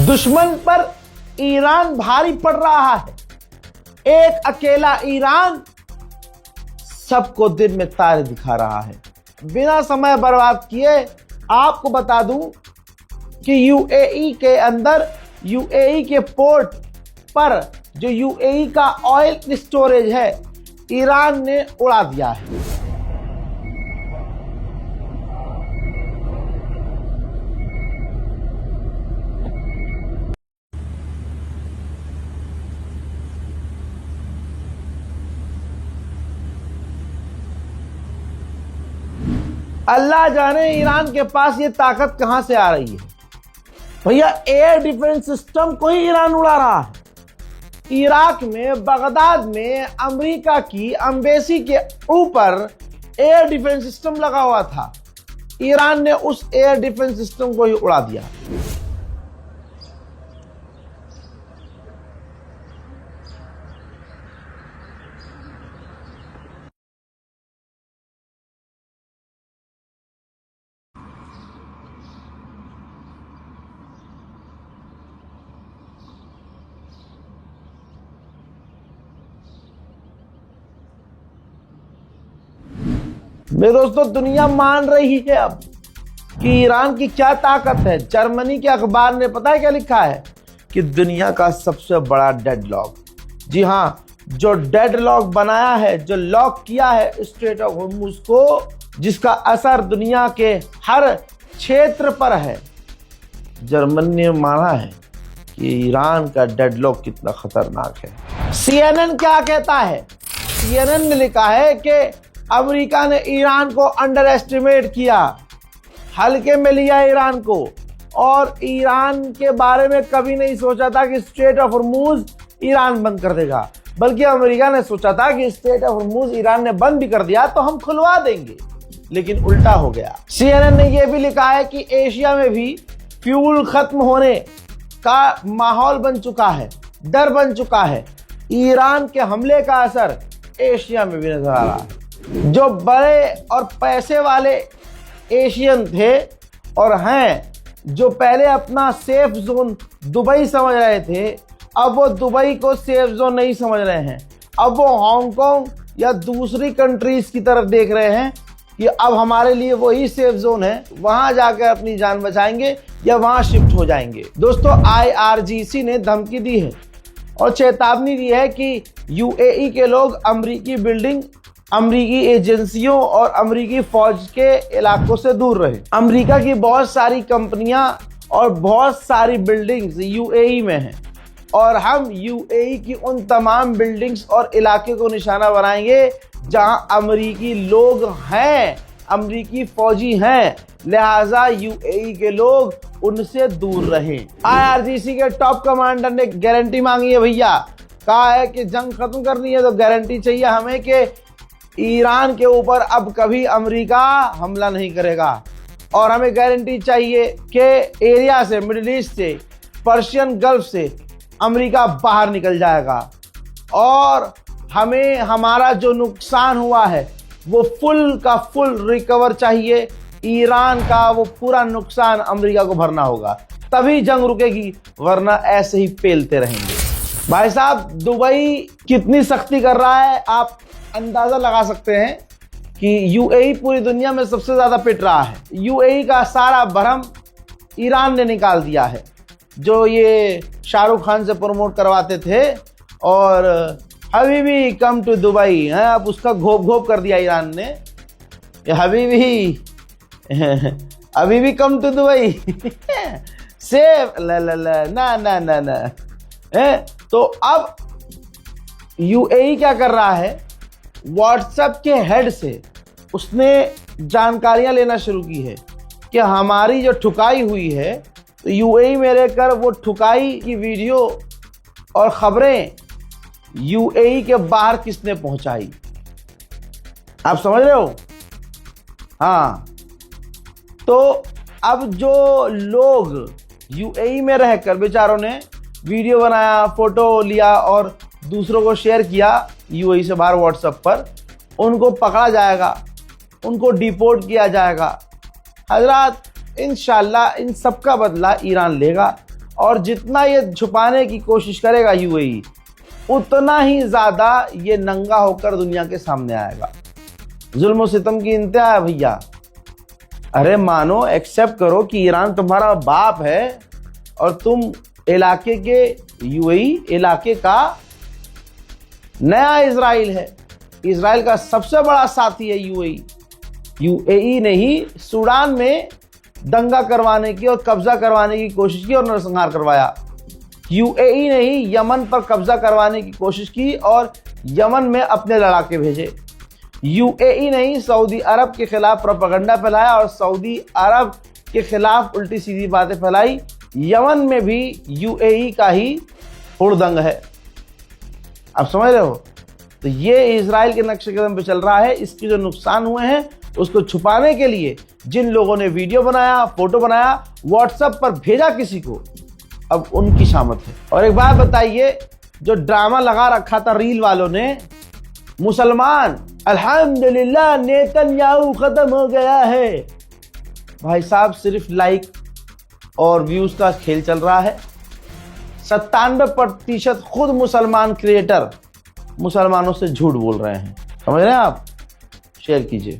दुश्मन पर ईरान भारी पड़ रहा है। एक अकेला ईरान सबको दिन में तारे दिखा रहा है। बिना समय बर्बाद किए आपको बता दूं कि यूएई के अंदर, यूएई के पोर्ट पर जो यूएई का ऑयल स्टोरेज है, ईरान ने उड़ा दिया है। अल्लाह जाने ईरान के पास ये ताकत कहां से आ रही है। भैया एयर डिफेंस सिस्टम को ही ईरान उड़ा रहा है। इराक में, बगदाद में अमेरिका की एम्बेसी के ऊपर एयर डिफेंस सिस्टम लगा हुआ था। ईरान ने उस एयर डिफेंस सिस्टम को ही उड़ा दिया। मेरे दोस्तों, दुनिया मान रही है अब कि ईरान की क्या ताकत है। जर्मनी के अखबार ने पता है क्या लिखा है कि दुनिया का सबसे बड़ा डेडलॉक, जी हां, जो डेडलॉक बनाया है, जो लॉक किया है स्ट्रेट ऑफ हॉर्मुज को, जिसका असर दुनिया के हर क्षेत्र पर है। जर्मनी ने माना है कि ईरान का डेडलॉक कितना खतरनाक है। CNN क्या कहता है? CNN ने लिखा है कि अमेरिका ने ईरान को अंडर एस्टिमेट किया, हल्के में लिया ईरान को, और ईरान के बारे में कभी नहीं सोचा था कि स्ट्रेट ऑफ हॉर्मुज ईरान बंद कर देगा, बल्कि अमेरिका ने सोचा था कि स्ट्रेट ऑफ हॉर्मुज ईरान ने बंद भी कर दिया तो हम खुलवा देंगे, लेकिन उल्टा हो गया। CNN ने यह भी लिखा है कि एशिया में भी फ्यूल खत्म होने का माहौल बन चुका है, डर बन चुका है। ईरान के हमले का असर एशिया में भी नजर आ रहा है। जो बड़े और पैसे वाले एशियन थे और हैं, जो पहले अपना सेफ जोन दुबई समझ रहे थे, अब वो दुबई को सेफ जोन नहीं समझ रहे हैं। अब वो हांगकांग या दूसरी कंट्रीज की तरफ देख रहे हैं कि अब हमारे लिए वही सेफ जोन है, वहां जाकर अपनी जान बचाएंगे या वहां शिफ्ट हो जाएंगे। दोस्तों, IRGC ने धमकी दी है और चेतावनी दी है कि यूएई के लोग अमेरिकी बिल्डिंग, अमेरिकी एजेंसियों और अमेरिकी फौज के इलाकों से दूर रहे। अमेरिका की बहुत सारी कंपनियां और बहुत सारी बिल्डिंग्स यूएई में हैं और हम यूएई की उन तमाम बिल्डिंग्स और इलाके को निशाना बनाएंगे जहां अमेरिकी लोग हैं, अमेरिकी फौजी हैं, लिहाजा यूएई के लोग उनसे दूर रहें। IRGC के टॉप कमांडर ने गारंटी मांगी है भैया, कहा है कि जंग खत्म करनी है तो गारंटी चाहिए हमें कि ईरान के ऊपर अब कभी अमेरिका हमला नहीं करेगा, और हमें गारंटी चाहिए कि एरिया से, मिडिल ईस्ट से, पर्शियन गल्फ से अमेरिका बाहर निकल जाएगा, और हमें हमारा जो नुकसान हुआ है वो फुल का फुल रिकवर चाहिए। ईरान का वो पूरा नुकसान अमेरिका को भरना होगा, तभी जंग रुकेगी, वरना ऐसे ही पेलते रहेंगे। भाई साहब, दुबई कितनी सख्ती कर रहा है आप अंदाजा लगा सकते हैं कि यूएई पूरी दुनिया में सबसे ज्यादा पिट रहा है। यूएई का सारा भरम ईरान ने निकाल दिया है। जो ये शाहरुख खान से प्रमोट करवाते थे और हबीबी कम टू दुबई है, अब उसका घोप घोप कर दिया ईरान ने। हबीबी कम टू दुबई सेफ ना। तो अब यूएई क्या कर रहा है, व्हाट्सएप के हेड से उसने जानकारियां लेना शुरू की है कि हमारी जो ठुकाई हुई है, तो यूएई में रहकर वो ठुकाई की वीडियो और खबरें यूएई के बाहर किसने पहुंचाई। आप समझ रहे हो? हाँ, तो अब जो लोग यूएई में रहकर बेचारों ने वीडियो बनाया, फोटो लिया और दूसरों को शेयर किया यूएई से बाहर व्हाट्सएप पर, उनको पकड़ा जाएगा, उनको डिपोर्ट किया जाएगा। हजरात, इंशाल्लाह इन सबका बदला ईरान लेगा और जितना ये छुपाने की कोशिश करेगा यूएई, उतना ही ज्यादा ये नंगा होकर दुनिया के सामने आएगा। जुल्म सितम की इंतहा है भैया। अरे मानो, एक्सेप्ट करो कि ईरान तुम्हारा बाप है और तुम इलाके के यूएई इलाके का नया इजराइल है। इजराइल का सबसे बड़ा साथी है यूएई। यूएई ने ही सूडान में दंगा करवाने की और कब्जा करवाने की कोशिश की और नरसंहार करवाया। यूएई ने ही यमन पर कब्जा करवाने की कोशिश की और यमन में अपने लड़ाके भेजे। यूएई ने ही सऊदी अरब के खिलाफ प्रोपेगेंडा फैलाया और सऊदी अरब के खिलाफ उल्टी सीधी बातें फैलाई। यमन में भी यूएई का ही हुड़दंग है। आप समझ रहे हो? तो ये इजराइल के नक्शे कदम पे चल रहा है। इसके जो नुकसान हुए हैं उसको छुपाने के लिए जिन लोगों ने वीडियो बनाया, फोटो बनाया, व्हाट्सएप पर भेजा किसी को, अब उनकी शामत है। और एक बात बताइए, जो ड्रामा लगा रखा था रील वालों ने, मुसलमान अल्हम्दुलिल्लाह नेतन्याहू खत्म हो गया है। भाई साहब, सिर्फ लाइक और व्यूज का खेल चल रहा है। 97% खुद मुसलमान क्रिएटर मुसलमानों से झूठ बोल रहे हैं। समझ रहे हैं आप? शेयर कीजिए।